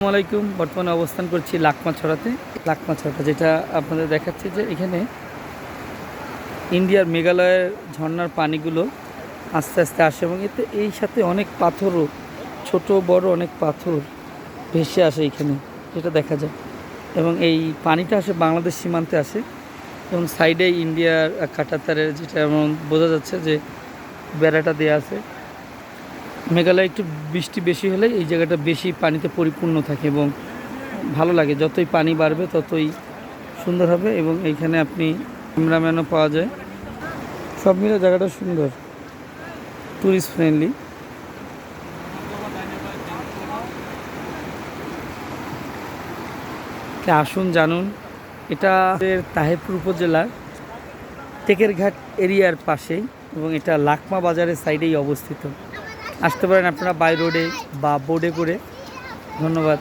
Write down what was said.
আসসালামু আলাইকুম। বর্তমানে অবস্থান করছি লাকমাছড়াতে। লাকমাছড়া যেটা আপনাদের দেখাচ্ছি যে এখানে ইন্ডিয়ার মেঘালয়ের ঝর্ণার পানিগুলো আস্তে আস্তে আসে এবং এতে এই সাথে অনেক পাথরও, ছোট বড় অনেক পাথর ভেসে আসে এখানে, যেটা দেখা যায়। এবং এই পানিটা আসে বাংলাদেশ সীমান্তে আসে এবং সাইডে ইন্ডিয়ার কাঁটাতারের, যেটা এমন বোঝা যাচ্ছে যে বেড়াটা দেওয়া আছে। মেঘালয় একটু বৃষ্টি বেশি হলে এই জায়গাটা বেশি পানিতে পরিপূর্ণ থাকে এবং ভালো লাগে। যতই পানি বাড়বে ততই সুন্দর হবে এবং এইখানে আপনি ক্যামেরাম্যানও পাওয়া যায়। সব মিলে জায়গাটা সুন্দর, ট্যুরিস্ট ফ্রেন্ডলি। আসুন জানুন। এটা তাহিরপুর উপজেলার টেকেরঘাট এরিয়ার পাশেই এবং এটা লাকমা বাজারের সাইডেই অবস্থিত। আসতে পারেন আপনারা বাই রোডে বা বোর্ডে করে। ধন্যবাদ।